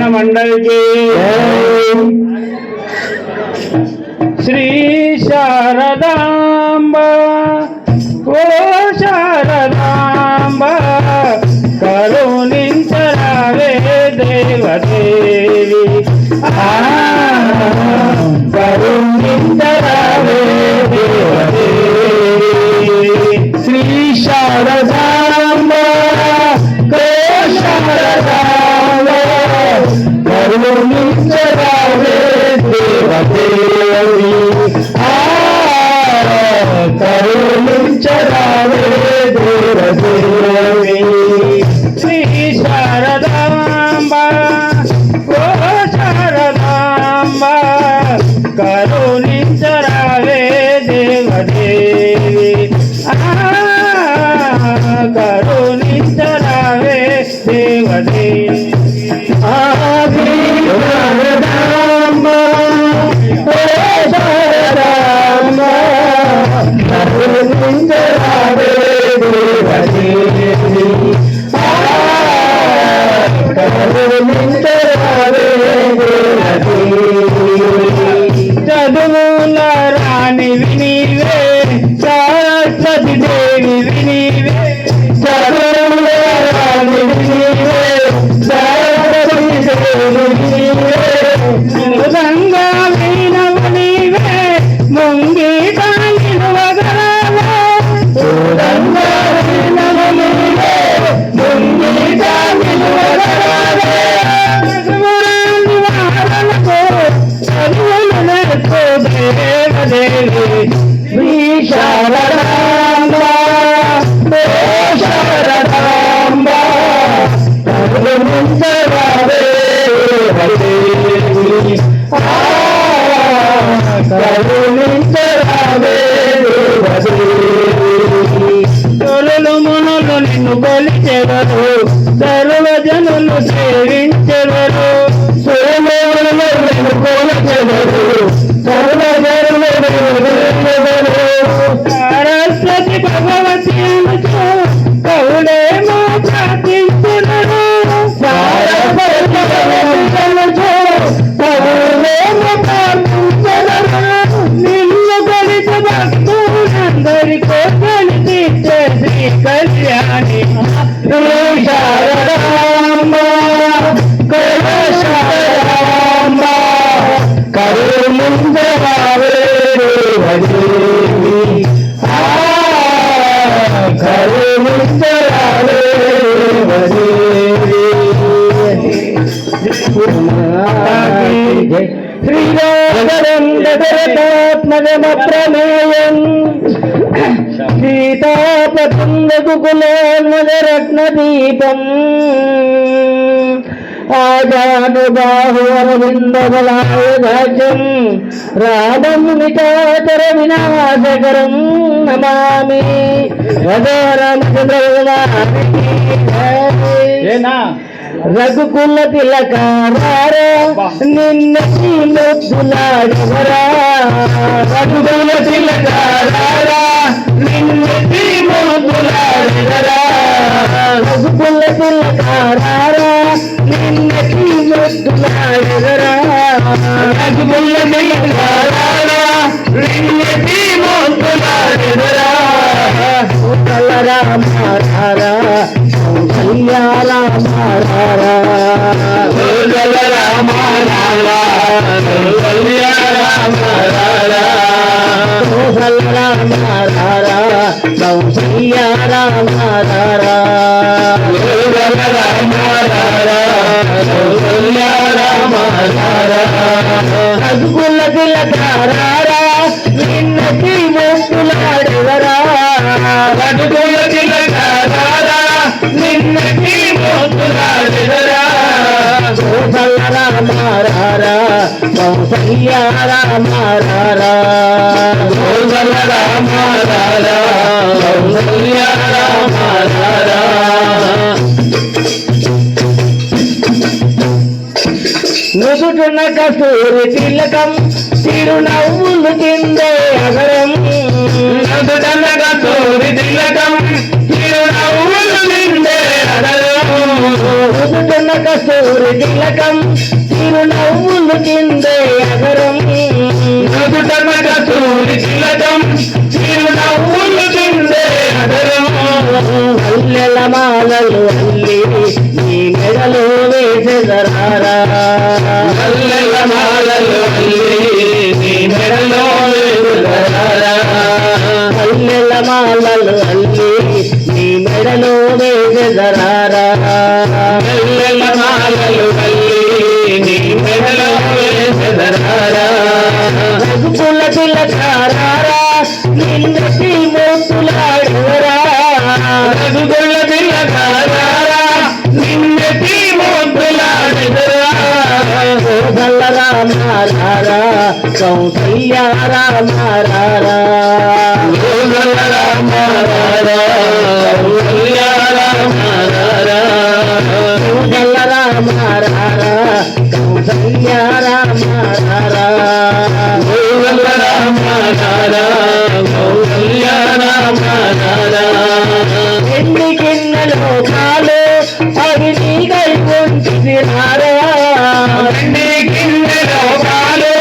भजन मंडल की श्री शारदांबा ओ शारदांबा करुणिंचरावे देवदेवी करुणिंचरावे देवदेवी श्री शारदांबा ओ शारदांबा करुणिंचरावे देवदेवी करुणिंचरावे देवदेवी श्री शारदांबा ओ शारदांबा करुणिंचरावे देवदेवी करुणिंचरावे देवदेवी शारदांबा ओ शारदांबा करुणिंचरावे देवदेवी करुणिंचरावे देवदेवी चदुवुल राणि विनीवे सरस्वती देवी विनीवे चदुवुल राणि विनीवे सरस्वती देवी विनीवे गंगा वीणवनीवे ముంగిట నిలువగలవే గంగా वीणवनीवे ముంగిట నిలువగలవే సురాని వారలకు చదువులు నేర్పు దేవదేవి శ్రీ శారదాంబా ఓ శారదాంబా కరుణించరావే దేవదేవి కరుణించరావే దేవదేవి తొలలు మునులు నిన్ను కొలిచెవరు సర్వజనులు సేవించెవరు సోమరులు నిన్ను కొలిచెవరు సర్వజనులు సరస్వతి భగవతి అనుచు కవుడేమో ప్రార్థించునరు సరస్వతి భగవతి అనుచు కవుడేమో ప్రార్థించునరు నిన్ను కొలిచే భక్తులందరి కోరికలు తీర్చే శ్రీ కళ్యాణి శ్రీ శారదాంబా శారదాంబా కరుణించరావే దేవదేవి కరుణించరావే దేవదేవి శ్రీరాఘవం దశరథాత్మజమప్రమేయం సీతాపతుంగకుకులోన్మజరత్నదీపం ఆజానుబాహువరవిందబలాయుధాజం రామం నిచాచర వినాశకరం నమామి రఘుకుల తిలకారా నిన్న ముద్దులాడవరా రఘుకుల తిలకారా నిన్న ముద్దులాడవరా రఘుకుల తిలకారా నిన్న ముద్దులాడవరా రఘుకుల తిలకారా నిన్న ముద్దులాడవరా రామ రారా కళ్యా రామ రారా రామ రారా కళ్యా రామ రారా రామ రారా కళ్యా రామ రారా రామ రారా కళ్యా రామ రారా రఘుకుల తిలకారా నిన్నటి మోసులాడవరా రఘుకుల తిలకారా నిన్నటి మోసులాడవరా రామ రారా కౌసల్య రామ రారా రామ రారా కౌసల్య రామ రారా నుదుటున కస్తూరి తిలకం చిరునవ్వులు కిందే అగరం నుదుటున కస్తూరి తిలకం చిరునవ్వులు కిందే అగరం నుదుటున కస్తూరి తిలకం చిరునవ్వులు చిందే అగరం నుదుటన కస్తూరి తిలకం చిరునవ్వులు చిందే అగరం మల్లెల మాలలు అల్లి నీ మెడలో వేసెదరారా మల్లెల మాలలు అల్లి నీ మెడలో వేసెదరారా మల్లెల మాలలు అల్లి నీ మెడలో వేసెదరారా మల్లెల మాలలు అల్లి నీ మెడలో వేసెదరారా రఘుకుల తిలకారారా నిన్నటి మోతులాడవరా రఘుకుల తిలకారారా నిన్నటి మోతులాడవరా కోసల రామారారా కౌసల్య రామారారా కోసల రామారారా కౌసల్య రామారారా కోసల రామారారా కౌసల్య రామారారా కోసల రామారారా కౌసల్య రామారారా ఎన్ని గిన్నెలో కాలు అవి నీ కై ఉంచిరారా ఎన్ని గిన్నెలో కాలు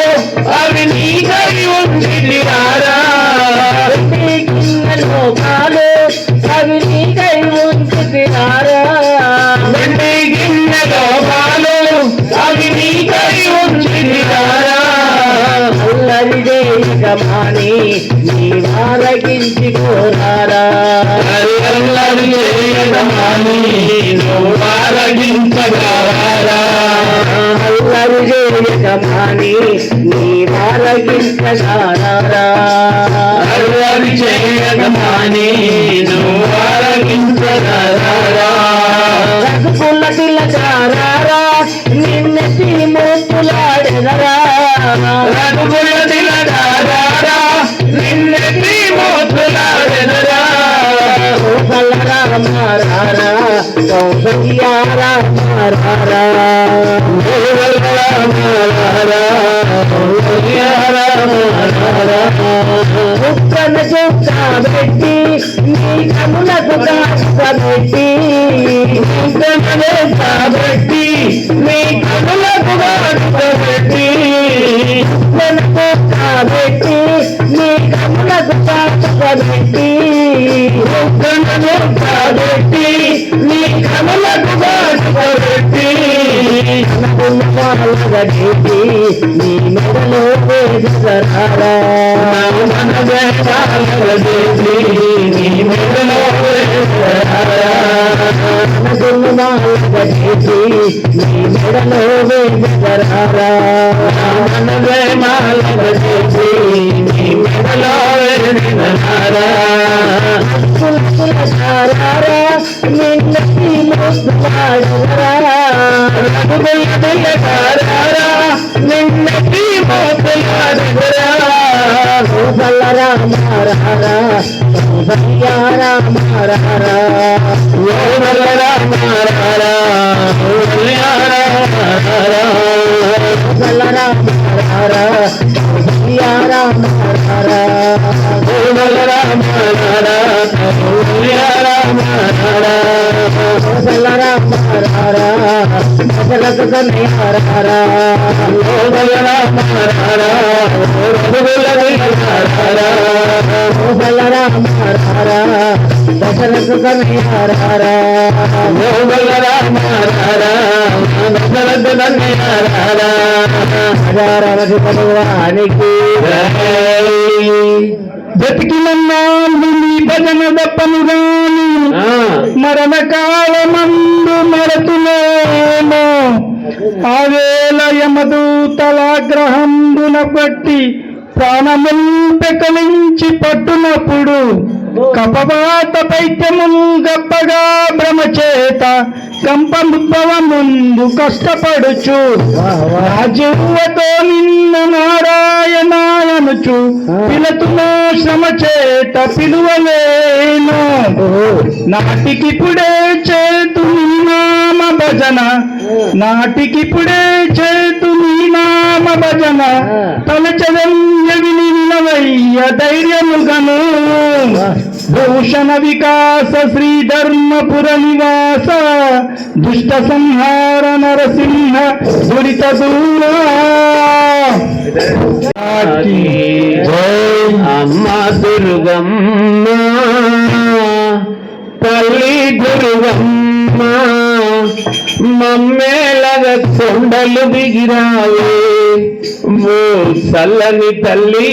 అవి నీ కై ఉంచిరారా ఎన్ని గిన్నెలో కాలు అవి నీ కై ఉంచిరారా ఎన్ని గిన్నెలో కాలు అవి నీ కై ఉంచిరారా అల్లరి చేయగమాని నీ వారగించి కోరారా అల్లరి చేయగమాని నువ్వు వారగించగలరా అల్లరి చేయగమాని నీ వారగించగలరా అల్లరి చేయగమాని నువ్వు వారగించగలరా రఘుకుల తిలకారారా నిన్నటి మోతులాడెదరా రఘుకుల తిలకారారా నిన్నటి మోతులాడెదరా కోసల రామారారా కౌసల్య రామారారా కోసల రామారారా కౌసల్య రామారారా ఉక్కన చుక్క పెట్టి నీ కనులకు కాస్త ఉక్కన చుక్క పెట్టి నీ కనులకు కాస్త పెట్టి ఉక్కన చుక్క పెట్టి నీ కనులకు కాస్త పెట్టి ఉక్కన చుక్క పెట్టి నీ కనులకు కాస్త పెట్టి మనగట్టి నీ మెడలో వేసరారా మనగట్టి నీ మెడలో వేసరారా మనగట్టి నీ మెడలో వేసరారా మనగట్టి నీ మెడలో వేసరారా కులకులసారారా నిన్నటి మోసులాడరా రఘుకుల తిలకారారా నిన్నటి మోసులాడరా కోసల రామారారా కౌసల్య రామారారా కోసల రామారారా కౌసల్య రామారారా కోసల రామారారా కౌసల్య రామారారా కోసల రామారారా కౌసల్య రామారారా కోసల రామారారా కోసలకు కన్యారారా కోసల రామారారా కోసల తిలకారారా కోసల రామారారా దశరథ కన్యారారా కోసల రామారారా దశరథ కన్యారారా హజారవతి భగవానికి బతికినన్నాళ్ళు నీ భజన దప్పను గాని మరణ కాలమందు మరతులేమో ఆవేళ యమదూతలాగ్రహంబున పట్టి ప్రాణముల్ పెకలించి పట్టునప్పుడు కపవాత పైత్యముల్ గప్పగా భ్రమచేత కంపముద్భవ ముందు కష్టపడుచు రాజువతో నిన్న నారాయణాయనుచు పిలతును శ్రమ చేత పిలువలేను నాటికిప్పుడే చేతు నీ నామ భజన నాటికిప్పుడే చేతు నీ నామ భజన తలచదం వినవయ్య ధైర్యముగను భూషణ వికాస శ్రీ ధర్మపుర నివాస దుష్ట సంహార నరసింహ దురిత దూరా జై అమ్మ దుర్గమ్మ తల్లి దుర్గమ్మ మమ్మేలగ కొండలు దిగిరావే ఓ చల్లని తల్లి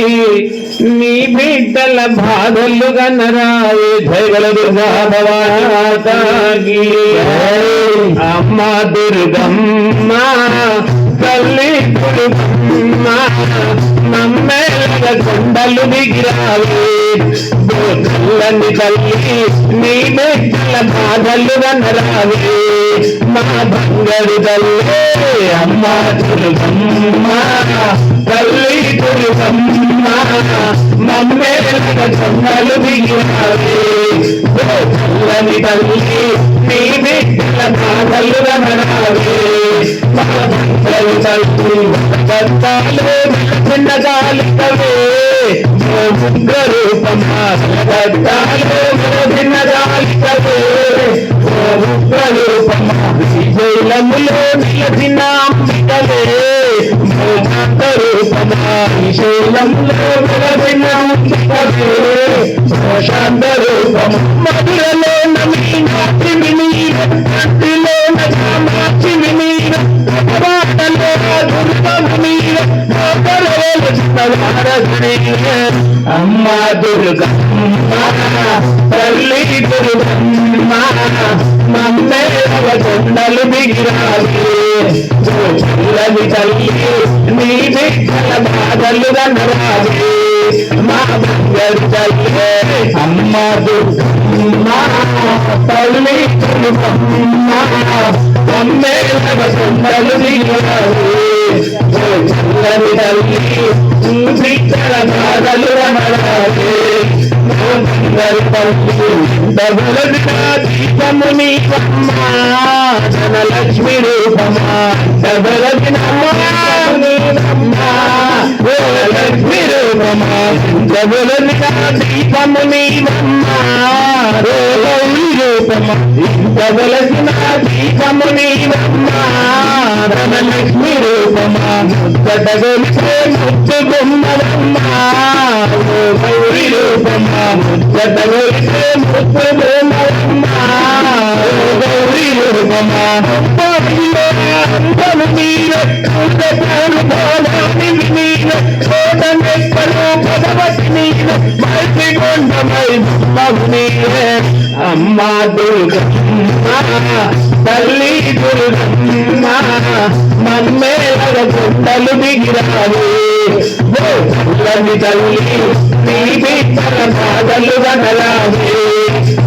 నీ బిడ్డల బాధలు గనరావే జయగల దుర్గా భవానీ అమ్మ దుర్గమ్మ తల్లి దుర్గమ్మ మమ్మేలగ కొండలు దిగిరావే ఓ చల్లని తల్లి నీ బిడ్డల బాధలు గనరావే మా బంగారు తల్లి అమ్మ దుర్గమ్మ తల్లి దుర్గమ్మ మమ్మేలగ కొండలు దిగిరావే ఓ చల్లని తల్లి నీ బిడ్డల బాధలు గనరావే మా బంగారు తల్లి దత్తాలు చిన్నగాలికవే ఓ ఉగ్రరూపమా దత్తాలు చిన్నగాలికవే ఓ ఉగ్రరూపమా శ్రీశైలములో నిలచిన అంబికవే ఓ శాంతరూపమా శ్రీశైలములో నిలచిన అంబికవే ఓ శాంతరూపమా మధురలో నమీనాచి వినీర కంటిలో నమాచి వినీర పాటలో దుర్గమీర అమ్మ దుర్గమ్మ తల్లి దుర్గమ్మ మమ్మేలగ కొండలు దిగిరావే ఓ చల్లని తల్లి నీ బిడ్డల బాధలు గనరావే మా బంగారు తల్లి అమ్మ దుర్గమ్మ తల్లి దుర్గమ్మ మమ్మేలగ కొండలు దిగిరావే ఓ చల్లని తల్లి నీ బిడ్డల బాధలు గనరావే మా బంగారు తల్లి డబులదిన దీపము నీవమ్మ ధనలక్ష్మి రూపమా డబులదిన నీవమ్మ ఓ లక్ష్మి రూపమా డబులదిన దీపము నీవమ్మ ఓ గౌరీ రూపమా డబులదిన దీపము నీవమ్మ ధనలక్ష్మి రూపమా ముద్దగొలిసే ముద్దు బొమ్మలమ్మ ఓ గౌరీ రూపమా ముద్దగొలిసే ముద్దు బొమ్మలమ్మ ఓ గౌరీ రూపమా అంబను మీర కుందపాలు బాలాని మీర కోటమెక్కలు భగవతి మీర మైత్రి కొండమై మగునీరే అమ్మ దుర్గమ్మ తల్లి దుర్గమ్మ మమ్మేలగ కొండలు దిగిరావే ఓ చల్లని తల్లి నీ బిడ్డల బాధలు గనరావే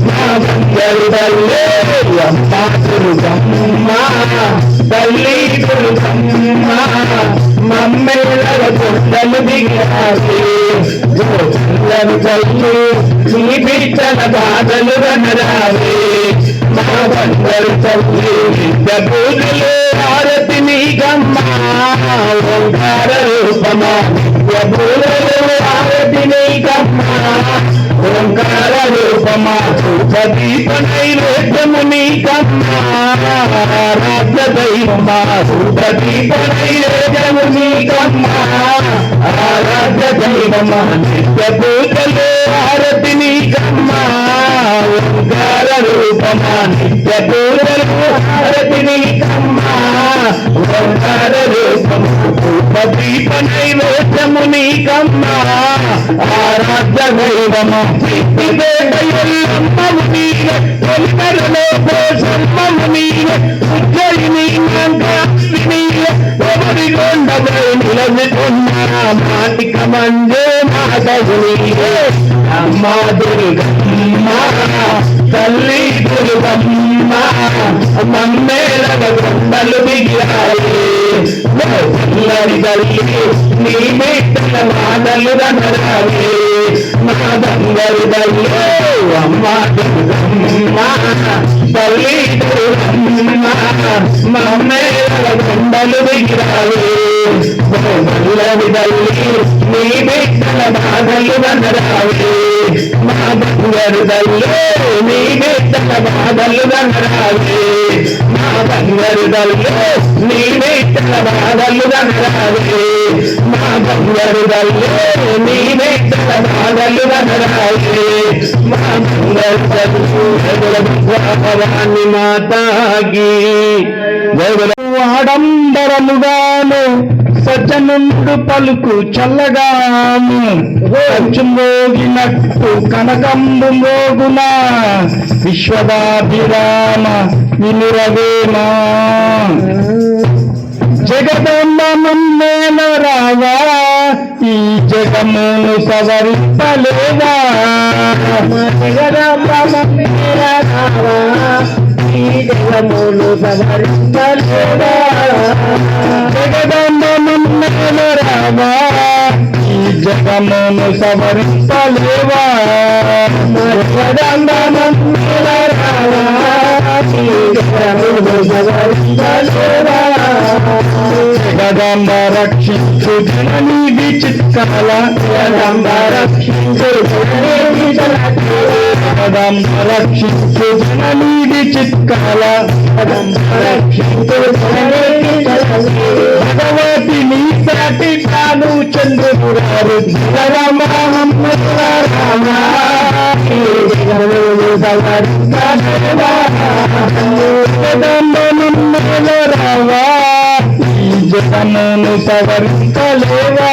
మా బంగారు తల్లి అమ్మ దుర్గమ్మ తల్లి దుర్గమ్మ మమ్మేలగ కొండలు దిగిరావే ఓ చల్లని తల్లి నీ బిడ్డల బాధలు గనరావే మా బంగారు తల్లి నిత్య పూజలు హారతి నీకమ్మ ఓంకార రూపమా నిత్య పూజలు హారతి నీకమ్మ ఓంకార రూపమా ధూపదీప నైవేద్యము నీకమ్మ ఆరాధ్య దైవమా ధూపదీప నైవేద్యము నీకమ్మ ఆరాధ్య దైవమా నిత్య పూజలు హారతి నీకమ్మ ఓంకార రూపమా నిత్య పూజలు హారతి నీకమ్మ ఓంకార రూపమా ధూపదీప నైవేద్యము నీకమ్మ ఆరాధ్య దైవమా ఎల్లమ్మము నీవ తొలిమరలో పోషమ్మము నీవ ఉజ్జయిని మంత్రి నీవ ఎవరి కొండపై నిలబెట్టున్న మాటిక మంజే మాటకు నీవే అమ్మ దుర్గమ్మ తల్లి దుర్గమ్మ మమ్మేలగ కొండలు దిగిరాయే చల్లని తల్లి నీ బిడ్డల బాధలు గనరావే మా బంగారు తల్లి అమ్మ దుర్గమ్మ తల్లి దుర్గమ్మ మమ్మేలగ కొండలు దిగిరావే చల్లని తల్లి నీ బిడ్డల బాధలు గనరావే మా బంగారు తల్లి నీ బిడ్డల బాధలు గనరావే మా బంగారు తల్లి నీ బిడ్డల బాధలు గనరావే మా బంగారు తల్లి నీ బిడ్డల బాధలు గనరావే మా బంగారు తల్లి భవాని మాతాకి ఆడంబరముగాను సజ్జనుండు పలుకు చల్లగాను కంచు మోగినట్టు కనకంబు మోగున విశ్వదాభిరామ వినురవేమా జగదంబ మమ్మేల రావా ఈ జగమును సవరింపలేవా జగదంబ మమ్మేల రావా ఈ జగమును సవరింపలేవా జగదంబ మమ్మేల రావా ఈ జగమును సవరింపలేవా జగదంబ మమ్మేల రావా ఈ జగమును సవరింపలేవా జగదంబ రక్షించు జననీ విచిత్కాల జగదంబ రక్షించు జగదంబ రక్షించు జననీ విచిత్కాల భగవతి నీ సాటి తాను చంద్రుడు గారు జగదంబ జగదంబ మమ్మేల రావా ఈ జగమును సవరింపలేవా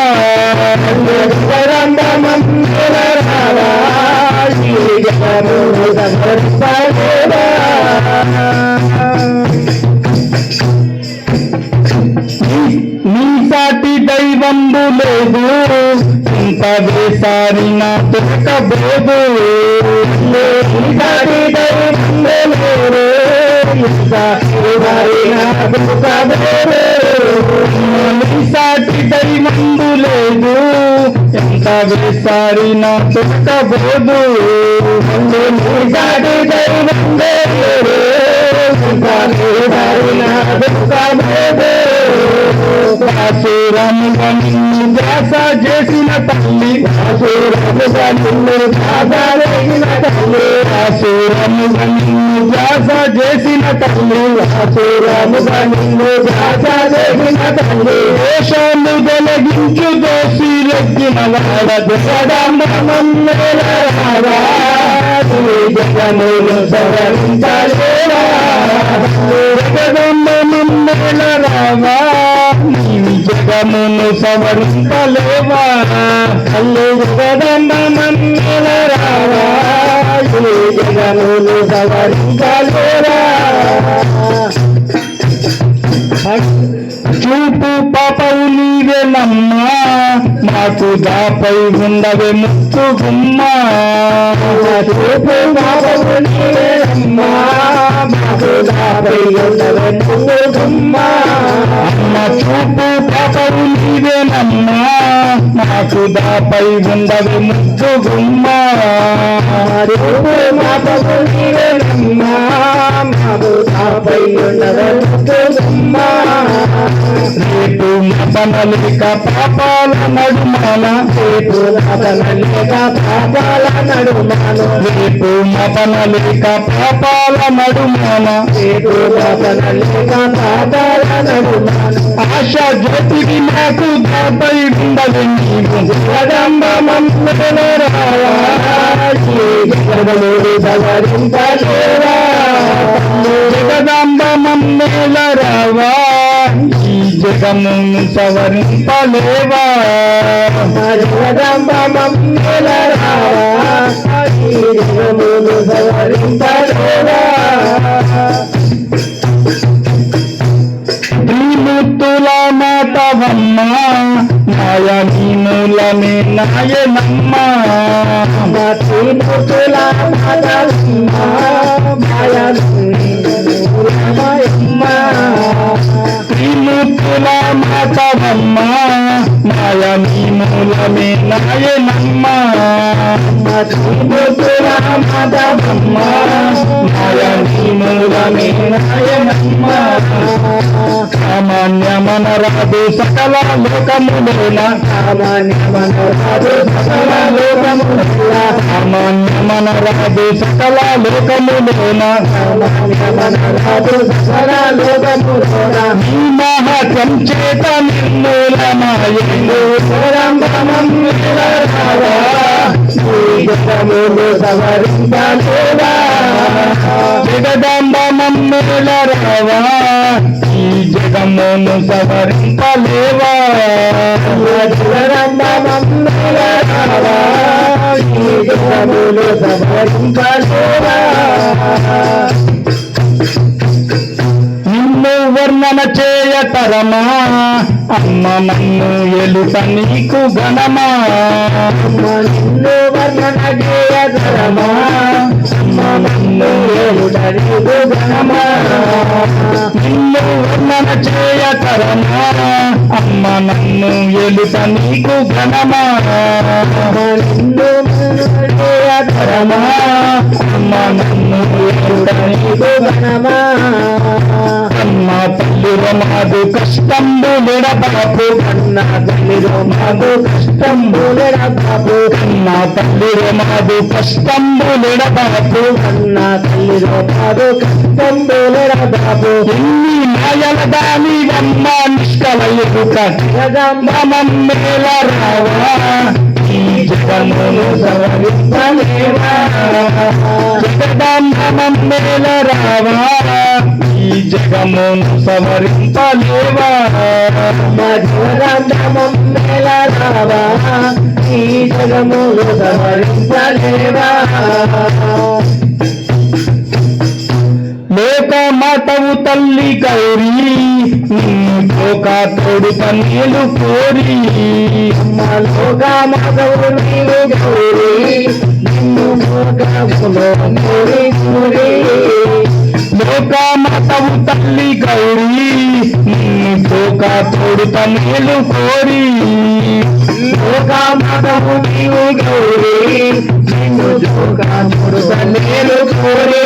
జగదంబ మమ్మేల రావా ఈ జగమును సవరింపలేవా నీ సాటి దైవంబు లేదు ఇంత వేసారిన దొరకబోదు నీ సాటి దైవంబు లేదు ఇంత వేసారిన దొరకబోదు నీ సాటి దైవంబు లేదు ఎంత వేసారిన దొరకబోదు నీ సాటి దైవంబు లేదు ఇంత వేసారిన దొరకబోదు ఆసురముగా నిన్ను దాస చేసిన తల్లి ఆసురముగా నిన్ను దాస చేసిన తల్లి ఆసురముగా నిన్ను దాస చేసిన తల్లి ఆసురముగా నిన్ను దాస చేసిన తల్లి దోషాలు తొలగించు దోషి లగ్గిన వాడ జగదంబ మమ్మేల రావా ఈ జగమును సవరింపలేవా జగదంబ మమ్మేల రావా నీవి జగమును సవరింపలేవా జగదంబ మమ్మేల రావా ఈ జగమును సవరింపలేవా చూపు పాపవు నీవేనమ్మా మాకు దాపై ఉండవే ముత్తు గుమ్మా చూపు పాపము నీవేనమ్మా మాకు దాపై ఉండవే ముత్తు గుమ్మా అమ్మ చూపు పాపవు నీవేనమ్మా మాకు దాపై ఉండవే ముత్తు గుమ్మా చూపు పాపము నీవేనమ్మా మాకు దాపై ఉండవే ముత్తు గుమ్మా రేపు మపనలేక పాపాల నడుమాన రేపు మపనలేక పాపాల నడుమాన రేపు మపనలేక పాపాల నడుమాన రేపు మపనలేక పాపాల నడుమాన ఆశ జ్యోతికి మాకు దాపై ఉండవే నీవు జగదంబ మమ్మేల రావా ఈ జగమును సవరింపలేవా జగదంబ మమ్మేల రావా ఈ జగమును సవరింపలేవా జగదంబ మమ్మేల రావా ఈ జగమును సవరింపలేవా త్రిమూర్తుల మాటవమ్మ నాయ నీ మూలమే నాయనమ్మ త్రిమూర్తుల మాటవమ్మ త్రిమూర్తుల మాటవమ్మ మాయ నీ మూలమే నాయనమ్మ శ్రీముద్దుల మాధవమ్మ మాయ నీ మూలమే నాయనమ్మ సామాన్య మనరాదు సకల లోకములోన సామాన్య మనరాదు సకల లోకముల సామాన్య మనరాదు సకల లోకములోన సామాన్య మనరాదు సకల లోకములోన నీ మహత్వం చేత నిర్మూలమాయను జగములు సవరింపలేవా జగదంబ మమ్మేల రావా ఈ జగమును సవరింపలేవా జగదంబ మమ్మేల రావా ఈ జగములు సవరింపలేవా నిన్ను వర్ణన చేయతరమా అమ్మ నన్ను ఎలుత నీకు ఘనమా నిన్ను వర్ణన చేయతరమా అమ్మ నన్ను ఎలుత నీకు ఘనమా నిన్ను వర్ణన చేయతరమా అమ్మ నన్ను ఎలుత నీకు ఘనమా నిన్ను చేయతరమా అమ్మ నన్ను ఎలుత నీకు ఘనమా అమ్మ తల్లి మాదు కష్టంబు నిడబాపు కన్నా తల్లిలో మాకు కష్టంబులెడ బాబు కన్నా తల్లి మాదు కష్టంబు నిడబాపు కన్నా తల్లిలో మాకు కష్టంబులెడ బాబు ఎన్ని మాయల దాని అమ్మ నిష్కల ఎరుక జగదంబ మమ్మేల రావా ఈ జగమును సవరింపలేవా జగదాంబ మమ్మేల రావా ఈ జగమును సవరింపలేవా జగదంబ రావా ఈ జగములు సవరింపలేవా లోక మాతవు తల్లి గౌరీ లోక తోడు పన్నీలు కోరి లోగా మగవు నీవు గౌరీ నిన్ను లోకములో కోరి కోరి లోక మాతవు తల్లి గౌరీ లోక తోడు పన్నీలు కోరి లోగా మగవు నీవు గౌరీ నిన్ను లోకముడు తల్లేలు కోరి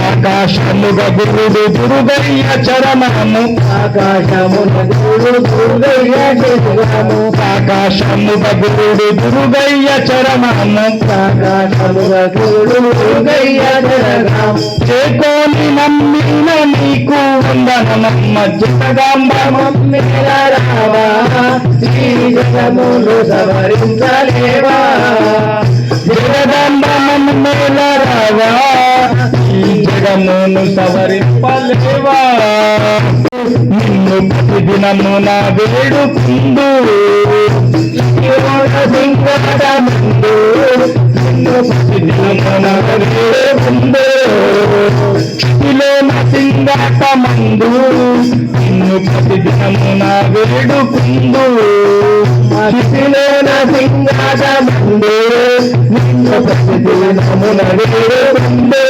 ఆకాశముగా గురుడు గురుగయ్య చరణము ఆకాశమున గురు గురుగయ్య జగము ఆకాశముగా గురుడు గురుగయ్య చరణము ఆకాశమున గురు గురుగయ్య జగము చేకోని నమ్మిన నీకు వందనమమ్మ జగదాంబ మమ్మేల రావా ఈ జగములు సవరించలేవా జగదాంబ మమ్మేల రావా ఈ జగమును సవరింపలేవా నిన్ను ప్రతిదినమున వేడుకుందు సింగటముందు నిన్ను ప్రతిదినమున వేడుకుందు స్థితిలోన సింగాటమందు నిన్ను ప్రతిదినమున వేడుకుందు మసిలోన సింగటముందు నిన్ను ప్రతిదినమున వేడుకుందు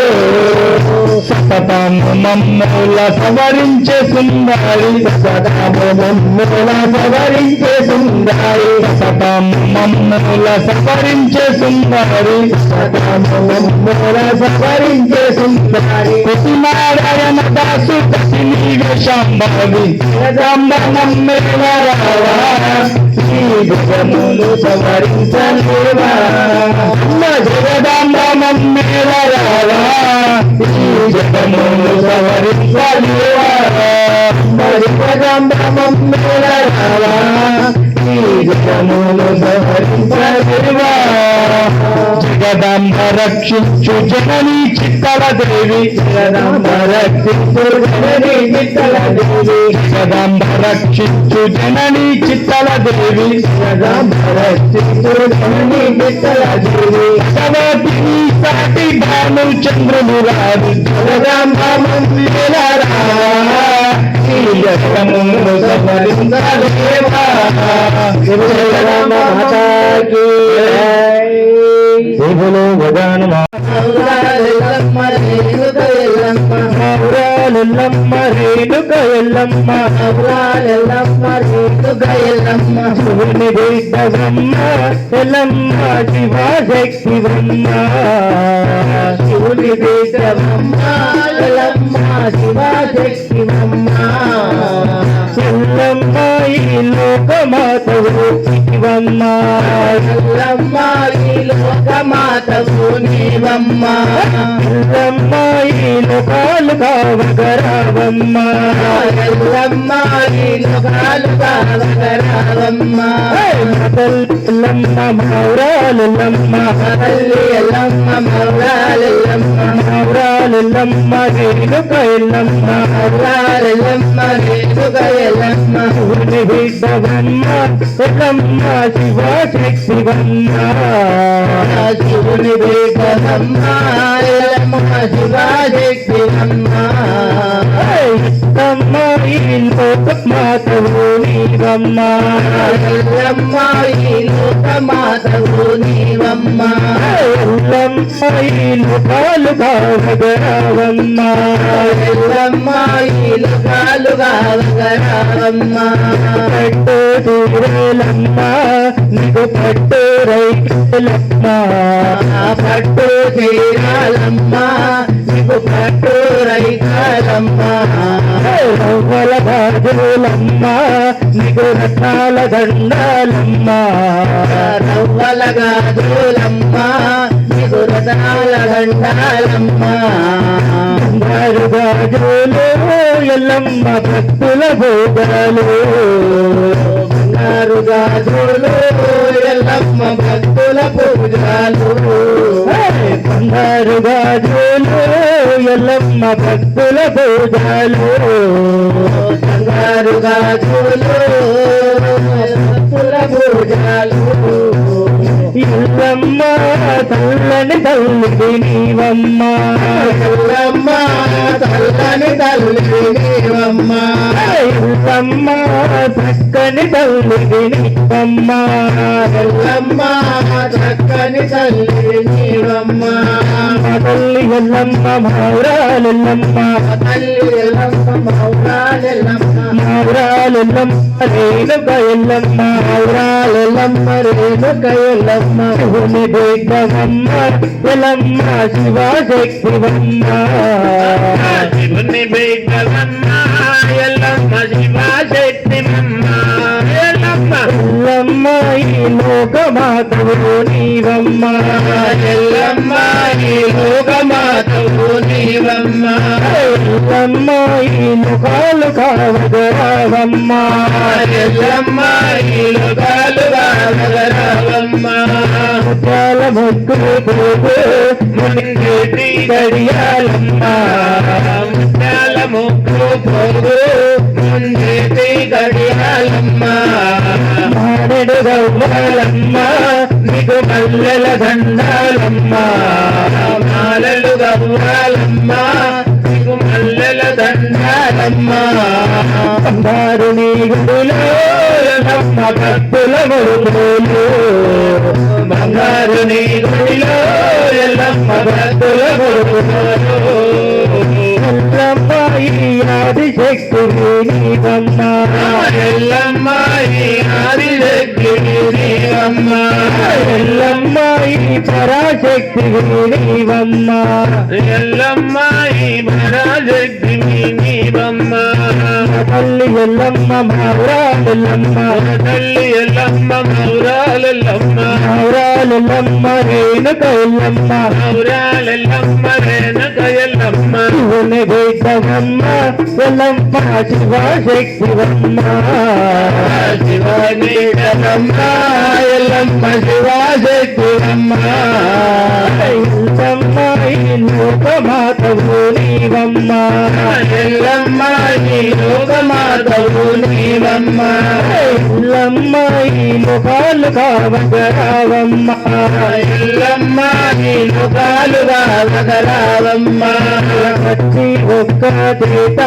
సతతము మమ్ముల సవరించే సుందరి సదాము మమ్ముల సవరించే సుందరి సతతము మమ్ముల సవరించే సుందరి సదాము మమ్ముల సవరించే సుందరి కుసినారాయణ దాసు కసి నీవే శాంభవి జగదాంబ మమ్మేల రావా ఈ జగములు సవరించలేవా జగదాంబ మమ్మేల రావా ఈ జగమును సవరింపలేవా జగదంబ మమ్మేల రావా ఈ జగములు సవరించలేవా జగదాంబ రక్షించు జననీ చిత్తల దేవి జగదంబ రక్షించు జననీ చిత్తల దేవి జగదాంబ రక్షించు జననీ చిత్తల దేవి జగదంబ రక్షించు జననీ చిత్తల దేవి సవతిని సాటి భాను చంద్రులు రాదు జగదంబ మమ్మేల రావా ఈ జగమును సవరింపలేవా జగదంబ మాతాకి దేవులు భగవాను మౌరాలెల్లమ్మ రేణుక ఎల్లమ్మ మౌరాలెల్లమ్మ రేణుక ఎల్లమ్మ శివుని బిడ్డవమ్మ ఎల్లమ్మ శివశక్తివమ్మ శివుని బిడ్డవమ్మ ఎల్లమ్మ శివశక్తివమ్మ ఎల్లమ్మ ఈ లోకమాతవు శివమ్మ ఎల్లమ్మ ఈ లోకమాతవు నీవమ్మ ఎల్లమ్మ ఈ లోకాలు కావగరావమ్మ ఎల్లమ్మ ఈ లోకాలు కావగరావమ్మ ఎల్లమ్మ మౌరాలెల్లమ్మ తల్లి ఎల్లమ్మ మౌరాలెల్లమ్మ మౌరాలెల్లమ్మ రేణుక ఎల్లమ్మ మౌరాలెల్లమ్మ రేణుక ఎల్లమ్మ శివుని బిడ్డవమ్మ ఎల్లమ్మ శివశక్తివమ్మ శివుని బిడ్డవమ్మ ఎల్లమ్మ శివశక్తివమ్మ ఎల్లమ్మ ఈ లోకమాతవు నీవమ్మ ఎల్లమ్మ ఈ లోకమాతవు నీవమ్మ ఎల్లమ్మ ఈ లోకాలు కావగరావమ్మ ఎల్లమ్మ ఈ లోకాలు కావగరావమ్మ పట్టు తీరేలమ్మ నీకు పట్టు రైతులమ్మ పట్టు తీరాలమ్మ నీకు పట్టు రైతాలమ్మ రవ్వల గాజులమ్మ నీకు రత్నాల దండాలమ్మ రవ్వల గాజులమ్మ నీకు రథాల దండాలమ్మ బంగారు గాజులు ఎల్లమ్మ భక్తుల భోగాలు బంగారు గాజులు ఎల్లమ్మ భక్తుల పూజలు బంగారు గాజులు ఎల్లమ్మ భక్తుల పూజలు బంగారు గాజులు భక్తుల పూజలు ఎల్లమ్మ తల్లని తల్లికి నీవమ్మ ఎల్లమ్మ తల్లని తల్లి నీవమ్మ ఎల్లమ్మ చక్కని తల్లికి నీవమ్మ ఎల్లమ్మ చక్కని తల్లి నీవమ్మ తల్లి ఎల్లమ్మ మౌరాలెల్లమ్మ తల్లి ఎల్లమ్మ మౌరాలెల్లమ్మ మౌరాలెల్లమ్మ రేణుక ఎల్లమ్మ మౌరాలెల్లమ్మ రేణుక ఎల్లమ్మ శివుని బిడ్డవమ్మ ఎల్లమ్మ శివశక్తివమ్మ శివుని బిడ్డవమ్మ ఎల్లమ్మ శివశక్తివమ్మ ఎల్లమ్మ ఎల్లమ్మ ఈ లోకమాతవు నీవమ్మ ఎల్లమ్మ ఈ లోకమాతవు నీవమ్మ ఎల్లమ్మ ఈ లోకాలు కావగరావమ్మ ఎల్లమ్మ ఈ లోకాలు కావగరావమ్మ ముత్యాల ముగ్గులు పోగు మునిగేటి గడియాలమ్మ ముత్యాల ముగ్గు పోగు ముందేటి గడియాలమ్మ మారెడు గవ్వాలమ్మ నీకు మల్లెల దండాలమ్మ మాలలు గవ్వాలమ్మ నీకు మల్లెల దండాలమ్మ బంగారు నీ గుడిలో ఎల్లమ్మ భక్తుల ముడుపులు బంగారు నీ గుడిలో ఎల్లమ్మ భక్తుల ముడుపులు ఎల్లమ్మ ఈ ఆదిశక్తివి నీవమ్మ ఎల్లమ్మ ఈ ఆదిశక్తివి నీవమ్మ ఎల్లమ్మ ఈ పరాశక్తివి నీవమ్మ ఎల్లమ్మ ఈ పరాశక్తివి నీవమ్మ తల్లి ఎల్లమ్మ మౌరాలెల్లమ్మ తల్లి ఎల్లమ్మ మౌరాలెల్లమ్మ మౌరాలెల్లమ్మ రేణుక ఎల్లమ్మ మౌరాలెల్లమ్మ రేణుక ఎల్లమ్మ శివుని బిడ్డవమ్మ ఎల్లమ్మ శివశక్తివమ్మ శివని ఎల్లమ్మ ఎల్లమ్మ శివశక్తివమ్మ ఎల్లమ్మ ఈ లోకమాతవు నీవమ్మ ఎల్లమ్మ ఈ లోకమాతవు నీవమ్మ ఎల్లమ్మ ఈ లోకాలు కావగరావమ్మ ఎల్లమ్మ ఈ లోకాలు కావగరావమ్మ కత్తి ఒక్క చేత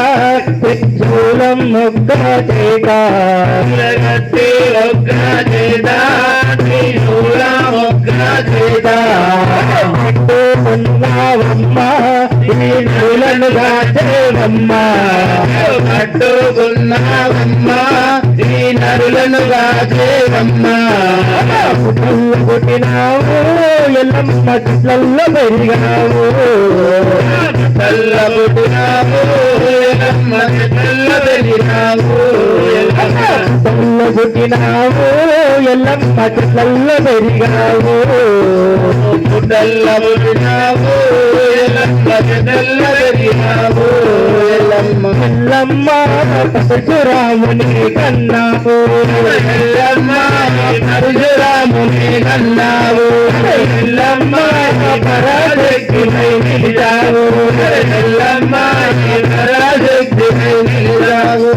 త్రిశూలం ఒక్క చేత జగత్తి ఒక్క చేత త్రిశూలం ఒక్క చేత పట్టుకున్నావమ్మ నరులను గాచేవమ్మా పట్టుకున్నావమ్మా ఈ నరులను గాచేవమ్మా పుట్టల్లో పుట్టినావు ఎల్లమ్మ చెట్లల్లో పెరిగావు తెల్ల పుట్టినావు ఎల్లమ్మ తెల్ల పెరిగినావు పుట్టల్లో పుట్టినావు ఎల్లమ్మ చెట్లల్లో పెరిగావు తెల్ల పుట్టినావు ఎల్లమ్మ తెల్ల పెరిగినావు ఎల్లమ్మ ఎల్లమ్మ పరశురాముని కన్నావు ఎల్లమ్మ పరశురాముని కన్నావు ఎల్లమ్మ పరాశక్తిపై నిలిచావు ఎల్లమ్మ పరాశక్తిపై నిలిచావు